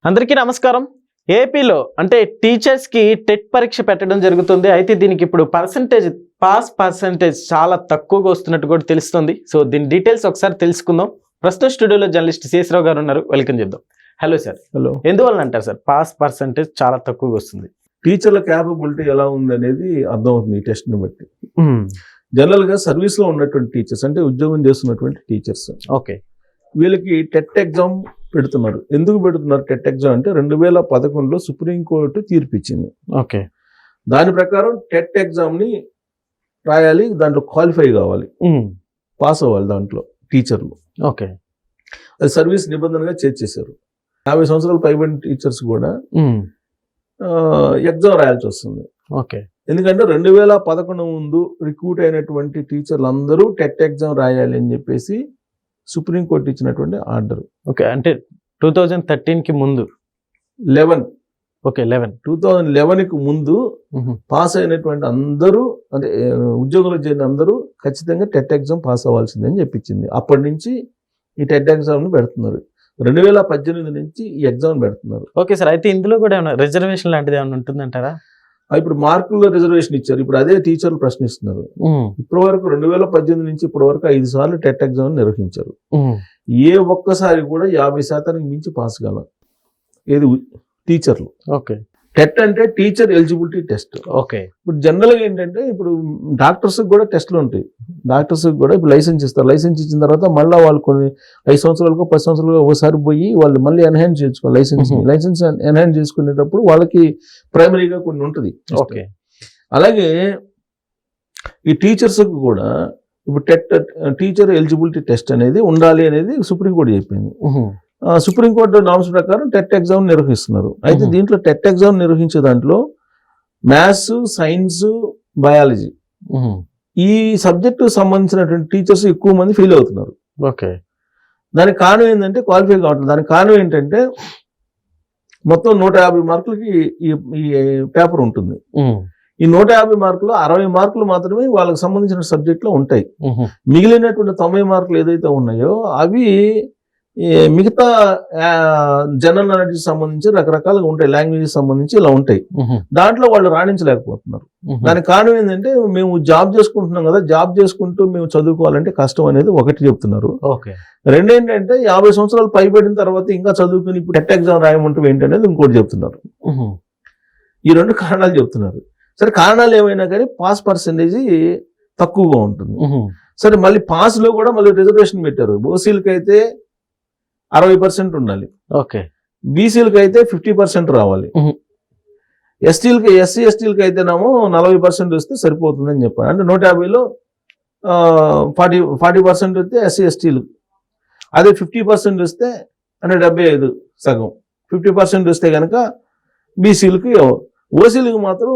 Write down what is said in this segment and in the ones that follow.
అందరికీ నమస్కారం. ఏపీలో అంటే టీచర్స్ కి టెట్ పరీక్ష పెట్టడం జరుగుతుంది. అయితే దీనికి ఇప్పుడు పాస్ పర్సెంటేజ్ చాలా తక్కువగా వస్తున్నట్టు కూడా తెలుస్తుంది. సో దీని డీటెయిల్స్ ఒకసారి తెలుసుకుందాం. ప్రస్తుతం స్టూడియోలో జర్నలిస్ట్ శేషరావు గారు ఉన్నారు. వెల్కమ్ చేద్దాం. Hello sir. హలో. ఎందువల్ల అంటారు సార్ పాస్ పర్సెంటేజ్ చాలా తక్కువగా వస్తుంది? టీచర్ల క్యాపబిలిటీ ఎలా ఉంది అనేది అర్థమవుతుంది ఈ టెస్ట్ ని బట్టి. జనరల్ గా సర్వీస్ లో ఉన్నటువంటి టీచర్స్ అంటే ఉద్యోగం చేస్తున్నటువంటి టీచర్స్, ఓకే, వీళ్ళకి టెట్ ఎగ్జామ్ పెడుతున్నారు. ఎందుకు పెడుతున్నారు టెట్ ఎగ్జామ్ అంటే 2011లో సుప్రీంకోర్టు తీర్పు ఇచ్చింది. ఓకే, దాని ప్రకారం టెట్ ఎగ్జామ్ ని రాయాలి, దాంట్లో క్వాలిఫై కావాలి, పాస్ అవ్వాలి దాంట్లో టీచర్లు. ఓకే, అది సర్వీస్ నిబంధనగా చేర్చేశారు. 50 సంవత్సరాలు పైబడిన టీచర్స్ కూడా ఎగ్జామ్ రాయాల్సి వస్తుంది. ఓకే, ఎందుకంటే 2011 ముందు రిక్రూట్ అయినటువంటి టీచర్లు అందరూ టెట్ ఎగ్జామ్ రాయాలి అని చెప్పేసి సుప్రీంకోర్టు ఇచ్చినటువంటి ఆర్డర్. ఓకే, అంటే 2013కి ముందు 11 ఓకే 2011కి ముందు పాస్ అయినటువంటి అందరూ అంటే ఉద్యోగులు చేరిన అందరూ ఖచ్చితంగా టెట్ ఎగ్జామ్ పాస్ అవ్వాల్సిందని చెప్పించింది. అప్పటి నుంచి ఈ టెట్ ఎగ్జామ్ ని పెడుతున్నారు. 2018 నుంచి ఈ ఎగ్జామ్ పెడుతున్నారు. Okay sir. అయితే ఇందులో కూడా ఏమైనా రిజర్వేషన్ లాంటిది ఏమైనా ఉంటుందంటారా? ఇప్పుడు మార్కుల్లో రిజర్వేషన్ ఇచ్చారు. ఇప్పుడు అదే టీచర్లు ప్రశ్నిస్తున్నారు. ఇప్పటి వరకు 2018 నుంచి ఇప్పటి వరకు 5 సార్లు టెట్ ఎగ్జామ్ నిర్వహించారు. ఏ ఒక్కసారి కూడా 50% మించి పాస్ కాల ఏది టీచర్లు. ఓకే, టెట్ అంటే టీచర్ ఎలిజిబిలిటీ టెస్ట్. ఓకే, ఇప్పుడు జనరల్ గా ఏంటంటే ఇప్పుడు డాక్టర్స్ కూడా టెస్ట్లు ఉంటాయి. డాక్టర్స్ కూడా ఇప్పుడు లైసెన్స్ ఇస్తారు. లైసెన్స్ ఇచ్చిన తర్వాత మళ్ళీ వాళ్ళు కొన్ని 5 సంవత్సరాలకు 10 సంవత్సరాలకు ఒకసారి పోయి వాళ్ళు మళ్ళీ ఎన్హాన్స్ చేసుకోవాలి. లైసెన్స్ ఎన్హాన్స్ చేసుకునేటప్పుడు వాళ్ళకి ప్రైమరీగా కొన్ని ఉంటుంది. ఓకే, అలాగే ఈ టీచర్స్ కూడా ఇప్పుడు టీచర్ ఎలిజిబిలిటీ టెస్ట్ అనేది ఉండాలి అనేది సుప్రీంకోర్టు చెప్పింది. సుప్రీంకోర్టు నామ్స్ ప్రకారం టెట్ ఎగ్జామ్ నిర్వహిస్తున్నారు. అయితే దీంట్లో టెట్ ఎగ్జామ్ నిర్వహించే దాంట్లో మ్యాథ్స్, సైన్స్, బయాలజీ ఈ సబ్జెక్టు సంబంధించినటువంటి టీచర్స్ ఎక్కువ మంది ఫెయిల్ అవుతున్నారు. ఓకే, దానికి కారణం ఏంటంటే క్వాలిఫై కావట్లేదు. దానికి కారణం ఏంటంటే మొత్తం 150 మార్కులకి ఈ పేపర్ ఉంటుంది. ఈ 150 మార్కులు 60 మార్కులు మాత్రమే వాళ్ళకి సంబంధించిన సబ్జెక్ట్లో ఉంటాయి. మిగిలినటువంటి 90 మార్కులు ఏదైతే ఉన్నాయో అవి మిగతా జనరల్ నాలెడ్జ్ సంబంధించి రకరకాలుగా ఉంటాయి. లాంగ్వేజ్ సంబంధించి ఇలా ఉంటాయి. దాంట్లో వాళ్ళు రాణించలేకపోతున్నారు. దానికి కారణం ఏంటంటే మేము జాబ్ చేసుకుంటున్నాం కదా, జాబ్ చేసుకుంటూ మేము చదువుకోవాలంటే కష్టం అనేది ఒకటి చెప్తున్నారు. రెండేంటంటే 50 సంవత్సరాలు పైబడిన తర్వాత ఇంకా చదువుకుని ఇప్పుడు టెట్ ఎగ్జామ్ రాయమంటూ ఏంటనేది ఇంకోటి చెప్తున్నారు. ఈ 2 కారణాలు చెప్తున్నారు. సరే, కారణాలు ఏమైనా కానీ పాస్ పర్సెంటేజ్ తక్కువగా ఉంటుంది. సరే, మళ్ళీ పాస్ లో కూడా మళ్ళీ రిజర్వేషన్ పెట్టారు. ఓసీలకి అయితే 60% ఉండాలి. ఓకే, బీసీలకి అయితే 50% రావాలి. ఎస్సీ ఎస్టీలకి అయితేనేమో 40% వస్తే సరిపోతుందని చెప్పారు. అంటే 150లో 40% వస్తే ఎస్సీ ఎస్టీలు, అదే 50% వస్తే అంటే 75 సగం 50% వస్తే కనుక బీసీలకి, ఓసీలకి మాత్రం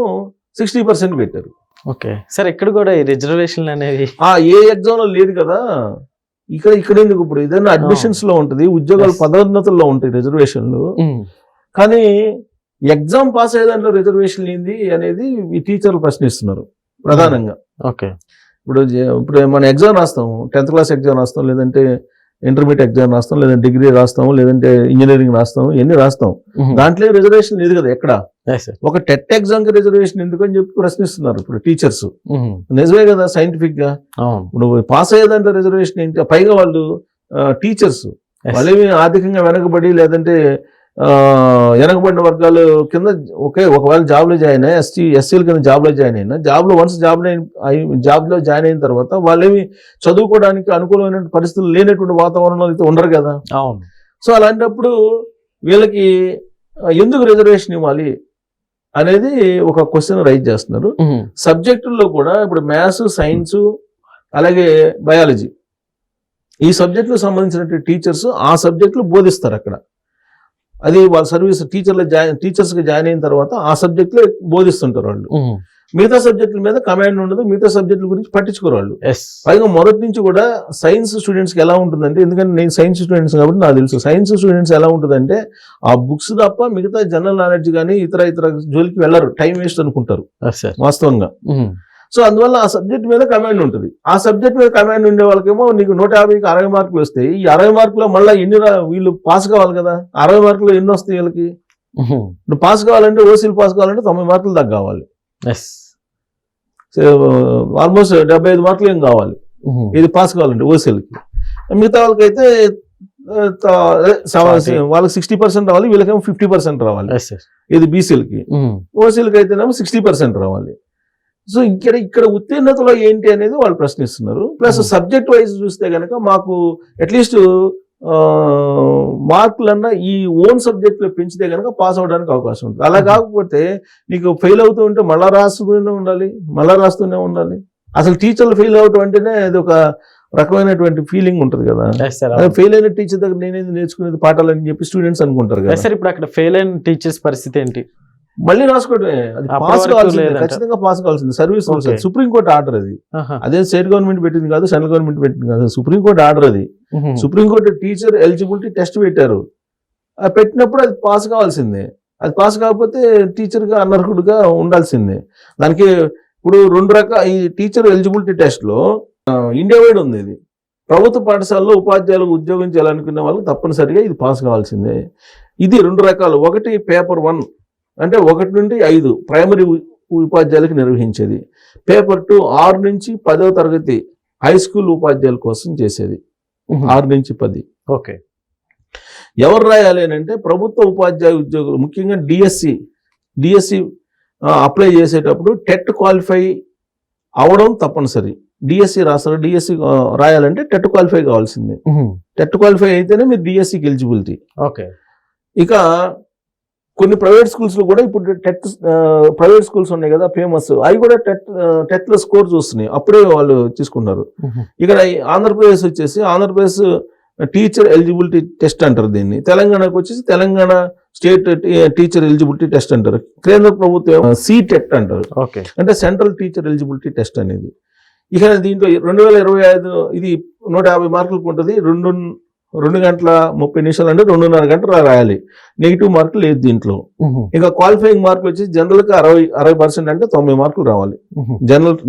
60% పెట్టారు. Okay sir. ఇక్కడ కూడా ఈ రిజర్వేషన్లు అనేవి ఏ ఎగ్జామ్ లో లేదు కదా, ఇక్కడ ఎందుకు? ఇప్పుడు ఏదైనా అడ్మిషన్స్ లో ఉంటుంది, ఉద్యోగాల పదోన్నతుల్లో ఉంటాయి రిజర్వేషన్లు. కానీ ఎగ్జామ్ పాస్ అయ్యే దాంట్లో రిజర్వేషన్ ఏంది అనేది ఈ టీచర్లు ప్రశ్నిస్తున్నారు ప్రధానంగా. ఓకే, ఇప్పుడు మనం ఎగ్జామ్ రాస్తాం, 10th క్లాస్ ఎగ్జామ్ రాస్తాం, లేదంటే ఇంటర్మీడియట్ ఎగ్జామ్ రాస్తాం, లేదంటే డిగ్రీ రాస్తాం, లేదంటే ఇంజనీరింగ్ రాస్తాం, ఇవన్నీ రాస్తాం. దాంట్లో రిజర్వేషన్ లేదు కదా ఎక్కడ. ఒక టెట్ ఎగ్జామ్ కి రిజర్వేషన్ ఎందుకని చెప్పి ప్రశ్నిస్తున్నారు ఇప్పుడు టీచర్స్. నిజమే కదా, సైంటిఫిక్ గా నువ్వు పాస్ అయ్యే దాంట్లో రిజర్వేషన్ ఏంటి? పైగా వాళ్ళు టీచర్స్ వాళ్ళేమి ఆర్థికంగా వెనకబడి లేదంటే వెనకబడిన వర్గాలు కింద ఒకవేళ జాబ్ లో జాయిన్ అయ్యి ఎస్సీల కింద జాబ్ లో జాయిన్ అయినా జాబ్ లో వన్స్ జాబ్ లో జాయిన్ అయిన తర్వాత వాళ్ళేమి చదువుకోవడానికి అనుకూలమైన పరిస్థితులు లేనటువంటి వాతావరణంలో అయితే ఉండరు కదా. సో అలాంటప్పుడు వీళ్ళకి ఎందుకు రిజర్వేషన్ ఇవ్వాలి అనేది ఒక క్వశ్చన్ రైజ్ చేస్తున్నారు. సబ్జెక్టుల్లో కూడా ఇప్పుడు మ్యాథ్స్, సైన్స్, అలాగే బయాలజీ ఈ సబ్జెక్టులకు సంబంధించిన టీచర్స్ ఆ సబ్జెక్టులు బోధిస్తారు అక్కడ. అది వాళ్ళ సర్వీస్ టీచర్స్ కి జాయిన్ అయిన తర్వాత ఆ సబ్జెక్టులో బోధిస్తుంటారు వాళ్ళు. మిగతా సబ్జెక్టుల మీద కమాండ్ ఉండదు, మిగతా సబ్జెక్టుల గురించి పట్టించుకోరు వాళ్ళు. పైగా మొదటి నుంచి కూడా సైన్స్ స్టూడెంట్స్ కి ఎలా ఉంటుందంటే, ఎందుకంటే నేను సైన్స్ స్టూడెంట్స్ కాబట్టి నాకు తెలుసు, సైన్స్ స్టూడెంట్స్ ఎలా ఉంటుందంటే ఆ బుక్స్ తప్ప మిగతా జనరల్ నాలెడ్జ్ కానీ ఇతర జోలికి వెళ్ళరు, టైం వేస్ట్ అనుకుంటారు వాస్తవంగా. సో అందువల్ల ఆ సబ్జెక్ట్ మీద కమాండ్ ఉంటుంది. ఆ సబ్జెక్ట్ మీద కమాండ్ ఉండే వాళ్ళకేమో నీకు 150కి 60 మార్కులు వస్తాయి. ఈ 60 మార్కులో మళ్ళీ వీళ్ళు పాస్ కావాలి కదా. 60 మార్కులు ఎన్ని వస్తాయి వీళ్ళకి? ఇప్పుడు పాస్ కావాలంటే ఓసీలు పాస్ కావాలంటే 90 మార్కులు దాకా కావాలి. ఆల్మోస్ట్ 75 మార్కులు ఏం కావాలి ఇది పాస్ కావాలంటే ఓసీలకి. మిగతా వాళ్ళకైతే వాళ్ళకి 60% రావాలి, వీళ్ళకేమో 50% రావాలి. ఇది బీసీలకి. ఓసీలకి అయితేనేమో 60% రావాలి. సో ఇక్కడ ఉత్తీర్ణతలో ఏంటి అనేది వాళ్ళు ప్రశ్నిస్తున్నారు. ప్లస్ సబ్జెక్ట్ వైజ్ చూస్తే కనుక మాకు అట్లీస్ట్ మార్కులన్నా ఈ ఓన్ సబ్జెక్ట్ లో పెంచితే కనుక పాస్ అవడానికి అవకాశం ఉంటుంది. అలా కాకపోతే నీకు ఫెయిల్ అవుతూ ఉంటే మళ్ళా రాస్తూనే ఉండాలి. అసలు టీచర్లు ఫెయిల్ అవటం అంటేనే అది ఒక రకమైనటువంటి ఫీలింగ్ ఉంటుంది కదా. ఫెయిల్ అయిన టీచర్ దగ్గర నేనేది నేర్చుకునేది పాఠాలు అని చెప్పి స్టూడెంట్స్ అనుకుంటారు కదా. సార్ ఇప్పుడు అక్కడ ఫెయిల్ అయిన టీచర్స్ పరిస్థితి ఏంటి? మళ్ళీ రాసుకోవడమే, అది పాస్ కావాల్సిందే, ఖచ్చితంగా పాస్ కావాల్సింది. సర్వీస్ రూల్స్, సుప్రీంకోర్టు ఆర్డర్ అది. అదే స్టేట్ గవర్నమెంట్ పెట్టింది కాదు, సెంట్రల్ గవర్నమెంట్ పెట్టింది కాదు, సుప్రీంకోర్టు ఆర్డర్ అది. సుప్రీంకోర్టు టీచర్ ఎలిజిబిలిటీ టెస్ట్ పెట్టారు. పెట్టినప్పుడు అది పాస్ కావాల్సిందే. అది పాస్ కాకపోతే టీచర్ గా అనర్హుడుగా ఉండాల్సిందే. దానికి ఇప్పుడు 2 రకాల ఈ టీచర్ ఎలిజిబిలిటీ టెస్ట్ లో ఇండియా వైడ్ ఉంది. ఇది ప్రభుత్వ పాఠశాలలో ఉపాధ్యాయులకు ఉద్యోగం చేయాలనుకునే వాళ్ళకి తప్పనిసరిగా ఇది పాస్ కావాల్సిందే. ఇది 2 రకాలు. ఒకటి పేపర్ 1 అంటే 1 నుండి 5 ప్రైమరీ ఉపాధ్యాయులకు నిర్వహించేది. పేపర్ 2 6 నుంచి 10వ తరగతి హై స్కూల్ ఉపాధ్యాయుల కోసం చేసేది. 6 నుంచి 10. ఓకే. ఎవరు రాయాలి అని అంటే ప్రభుత్వ ఉపాధ్యాయ ఉద్యోగులు, ముఖ్యంగా డిఎస్సి అప్లై చేసేటప్పుడు టెట్ క్వాలిఫై అవడం తప్పనిసరి. డిఎస్సి రాస్తారు, డిఎస్సి రాయాలంటే టెట్ క్వాలిఫై కావాల్సిందే. టెట్ క్వాలిఫై అయితేనే మీరు డిఎస్సికి ఎలిజిబిలిటీ. ఓకే. ఇక కొన్ని ప్రైవేట్ స్కూల్స్ లో కూడా ఇప్పుడు టెట్ ప్రైవేట్ స్కూల్స్ ఉన్నాయి కదా ఫేమస్, అవి కూడా టెట్ లో స్కోర్ చూస్తున్నాయి, అప్పుడే వాళ్ళు తీసుకున్నారు. ఇక్కడ ఆంధ్రప్రదేశ్ వచ్చేసి ఆంధ్రప్రదేశ్ టీచర్ ఎలిజిబిలిటీ టెస్ట్ అంటారు దీన్ని. తెలంగాణకు వచ్చేసి Telangana state teacher eligibility test అంటారు. కేంద్ర ప్రభుత్వం సిటెట్ అంటారు, అంటే సెంట్రల్ టీచర్ ఎలిజిబిలిటీ టెస్ట్ అనేది. ఇక దీంట్లో 2025 ఇది 150 మార్కులకు ఉంటుంది. 2 గంటల 30 నిమిషాలు అంటే 2.5 గంటలు రాయాలి. నెగిటివ్ మార్కులు లేదు దీంట్లో. ఇంకా క్వాలిఫైయింగ్ మార్కులు వచ్చి జనరల్ కి 60% అంటే 90 మార్కులు రావాలి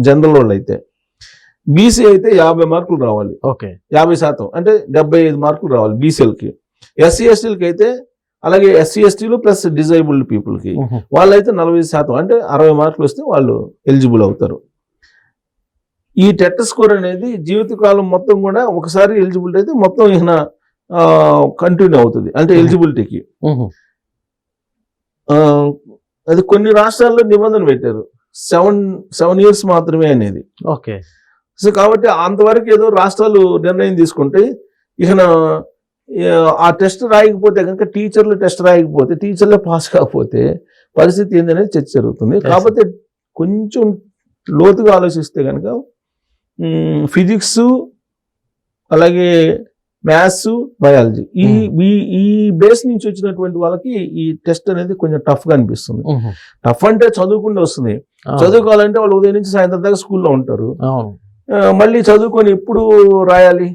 జనరల్ వాళ్ళు అయితే. బీసీ అయితే 50 మార్కులు రావాలి. 50% అంటే 75 మార్కులు రావాలి బీసీలకి. ఎస్సీ ఎస్టీలకి అయితే అలాగే ఎస్సీ ఎస్టీలు ప్లస్ డిజైబుల్డ్ పీపుల్కి వాళ్ళైతే 40% అంటే 60 మార్కులు వస్తే వాళ్ళు ఎలిజిబుల్ అవుతారు. ఈ టెట్ స్కోర్ అనేది జీవితకాలం మొత్తం కూడా ఒకసారి ఎలిజిబిలిటీ అయితే మొత్తం ఈయన కంటిన్యూ అవుతుంది, అంటే ఎలిజిబిలిటీకి. అది కొన్ని రాష్ట్రాల్లో నిబంధన పెట్టారు 7 years మాత్రమే అనేది. ఓకే. సో కాబట్టి అంతవరకు ఏదో రాష్ట్రాలు నిర్ణయం తీసుకుంటే ఇక ఆ టెస్ట్ రాయకపోతే కనుక టీచర్లే పాస్ కాకపోతే పరిస్థితి ఏందనేది చర్చ జరుగుతుంది. కాకపోతే కొంచెం లోతుగా ఆలోచిస్తే కనుక ఫిజిక్స్ అలాగే మ్యాథ్స్ బయాలజీ ఈ బేస్ నుంచి వచ్చినటువంటి వాళ్ళకి ఈ టెస్ట్ అనేది కొంచెం టఫ్ గా అనిపిస్తుంది. టఫ్ అంటే చదువుకుంటూ వస్తుంది. చదువుకోవాలంటే వాళ్ళు ఉదయం నుంచి సాయంత్రం దాకా స్కూల్లో ఉంటారు. మళ్ళీ చదువుకొని ఎప్పుడు రాయాలి,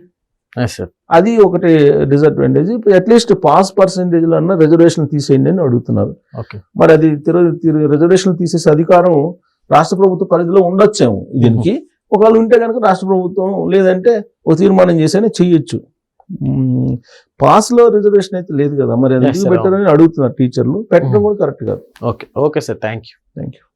అది ఒకటి డిసడ్వాంటేజ్. అట్లీస్ట్ పాస్ పర్సెంటేజ్ లో అన్న రిజర్వేషన్ తీసేయండి అని అడుగుతున్నారు. మరి అది రిజర్వేషన్ తీసేసే అధికారం రాష్ట్ర ప్రభుత్వ పరిధిలో ఉండొచ్చేమో దీనికి. ఒకవేళ ఉంటే కనుక రాష్ట్ర ప్రభుత్వం లేదంటే ఒక తీర్మానం చేసి చెయ్యొచ్చు. పాస్ లో రిజర్వేషన్ అయితే లేదు కదా, మరి అది పెట్టారని అడుగుతున్నారు టీచర్లు. పెట్టడం కూడా కరెక్ట్ కాదు. Okay sir, thank you.